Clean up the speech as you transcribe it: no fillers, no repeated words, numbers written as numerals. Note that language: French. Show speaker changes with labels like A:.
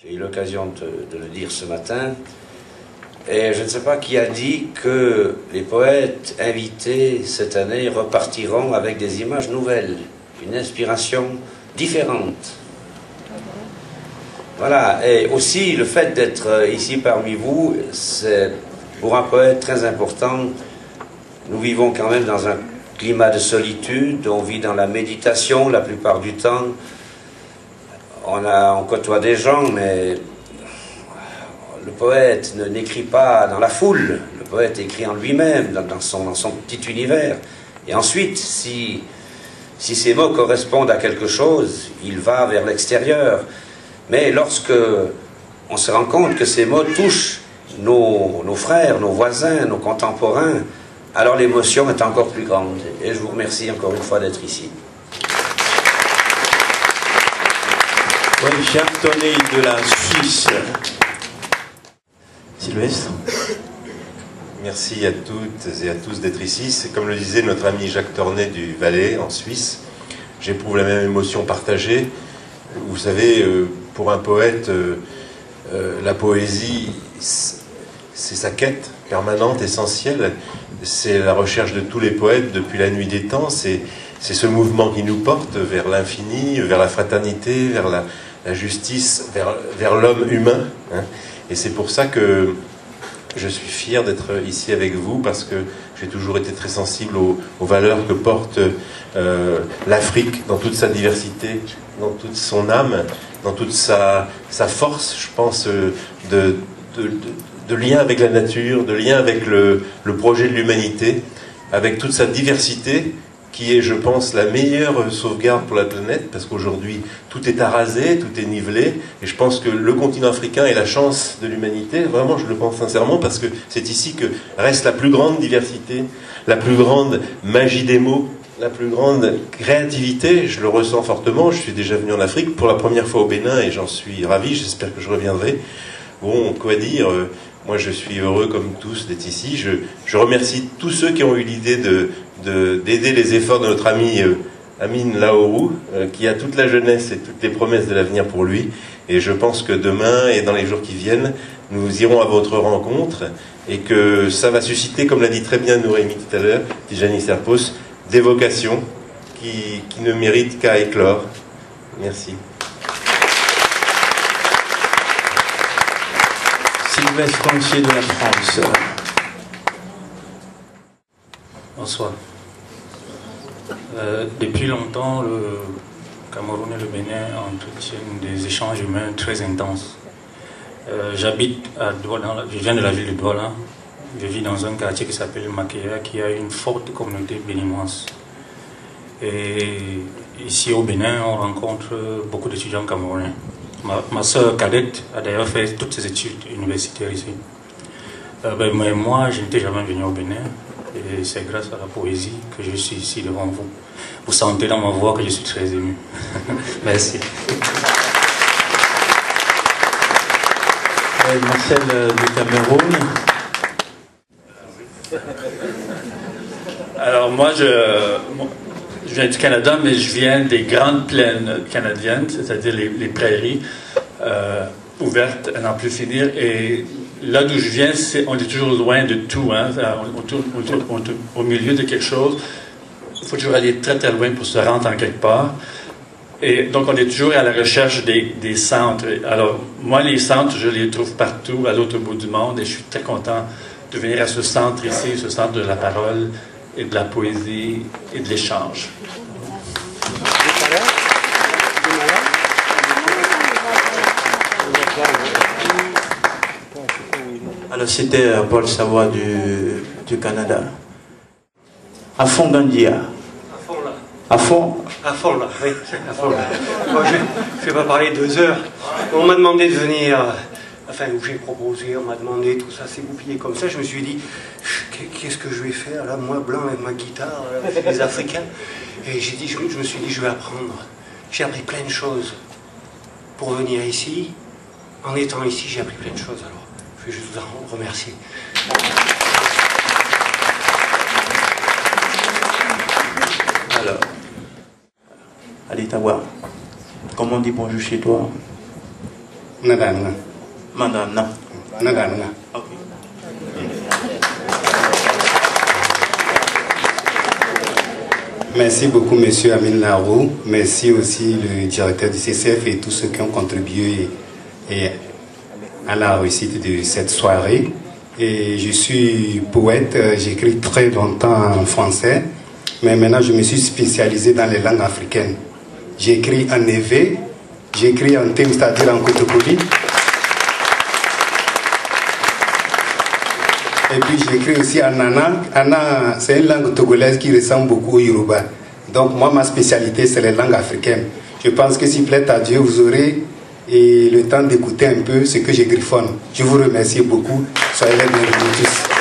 A: J'ai eu l'occasion de le dire ce matin. Et je ne sais pas qui a dit que les poètes invités cette année repartiront avec des images nouvelles, une inspiration différente. Voilà, et aussi le fait d'être ici parmi vous, c'est pour un poète très important. Nous vivons quand même dans un climat de solitude, on vit dans la méditation la plupart du temps. On côtoie des gens, mais le poète n'écrit pas dans la foule, le poète écrit en lui-même, dans son petit univers. Et ensuite, si ces mots correspondent à quelque chose, il va vers l'extérieur. Mais lorsque on se rend compte que ces mots touchent nos frères, nos voisins, nos contemporains, alors l'émotion est encore plus grande. Et je vous remercie encore une fois d'être ici.
B: Oui, Jacques Tornet de la Suisse. Sylvestre.
C: Merci à toutes et à tous d'être ici. C'est comme le disait notre ami Jacques Tornet du Valais, en Suisse. J'éprouve la même émotion partagée. Vous savez, pour un poète, la poésie, c'est sa quête permanente, essentielle. C'est la recherche de tous les poètes depuis la nuit des temps. C'est ce mouvement qui nous porte vers l'infini, vers la fraternité, vers la justice, vers l'homme humain. Hein. Et c'est pour ça que je suis fier d'être ici avec vous, parce que j'ai toujours été très sensible aux valeurs que porte l'Afrique dans toute sa diversité, dans toute son âme, dans toute sa force, je pense, de lien avec la nature, de lien avec le projet de l'humanité, avec toute sa diversité, qui est, je pense, la meilleure sauvegarde pour la planète, parce qu'aujourd'hui, tout est arasé, tout est nivelé, et je pense que le continent africain est la chance de l'humanité, vraiment, je le pense sincèrement, parce que c'est ici que reste la plus grande diversité, la plus grande magie des mots, la plus grande créativité. Je le ressens fortement. Je suis déjà venu en Afrique pour la première fois au Bénin, et j'en suis ravi, j'espère que je reviendrai. Bon, quoi dire, moi je suis heureux comme tous d'être ici. Je remercie tous ceux qui ont eu l'idée d'aider les efforts de notre ami Amine Laourou, qui a toute la jeunesse et toutes les promesses de l'avenir pour lui. Et je pense que demain et dans les jours qui viennent, nous irons à votre rencontre, et que ça va susciter, comme l'a dit très bien Nourimi tout à l'heure, Tijani Serpos, des vocations qui ne méritent qu'à éclore. Merci.
B: Sylvestre Concier de la France.
D: Bonsoir. Depuis longtemps, le Cameroun et le Bénin entretiennent des échanges humains très intenses. J'habite à Douala, je viens de la ville de Douala. Je vis dans un quartier qui s'appelle Makéa, qui a une forte communauté béninoise. Et ici au Bénin, on rencontre beaucoup d'étudiants camerounais. Ma soeur cadette a d'ailleurs fait toutes ses études universitaires ici. Mais moi, je n'étais jamais venu au Bénin. Et c'est grâce à la poésie que je suis ici devant vous. Vous sentez dans ma voix que je suis très ému. Merci.
B: Marcel du Cameroun.
E: Alors moi, je viens du Canada, mais je viens des grandes plaines canadiennes, c'est-à-dire les prairies ouvertes à n'en plus finir. Et là d'où je viens, on est toujours loin de tout. Hein. On tourne au milieu de quelque chose. Il faut toujours aller très très loin pour se rendre en quelque part. Et donc on est toujours à la recherche des centres. Alors moi, les centres, je les trouve partout à l'autre bout du monde, et je suis très content de venir à ce centre ici, ce centre de la parole et de la poésie et de l'échange.
B: Alors c'était Paul Savoie du Canada. À fond Gandia.
F: À fond là.
B: À fond.
F: À fond là, oui, à fond là. Moi, je ne vais pas parler 2 heures. On m'a demandé de venir, enfin, où j'ai proposé, on m'a demandé, tout ça s'est goupillé comme ça. Je me suis dit, qu'est-ce que je vais faire là, moi blanc avec ma guitare, avec les Africains. Et j'ai dit, je me suis dit, je vais apprendre. J'ai appris plein de choses pour venir ici. En étant ici, j'ai appris plein de choses. Alors, je vais juste vous en remercier.
B: Alors, allez t'avoir. Comment on dit bonjour chez toi?
G: Nadana.
B: Madame.
G: Nadana.
B: Ok.
G: Merci beaucoup, Monsieur Amin Larou. Merci aussi le directeur du CCF et tous ceux qui ont contribué à la réussite de cette soirée. Et je suis poète, j'écris très longtemps en français, mais maintenant je me suis spécialisé dans les langues africaines. J'écris en Evé, j'écris en Tem, c'est-à-dire en Kotokoli. Et puis j'écris aussi en Nana. Nana, c'est une langue togolaise qui ressemble beaucoup au Yoruba. Donc moi, ma spécialité, c'est les langues africaines. Je pense que s'il plaît à Dieu, vous aurez le temps d'écouter un peu ce que je griffonne. Je vous remercie beaucoup. Soyez les bienvenus tous.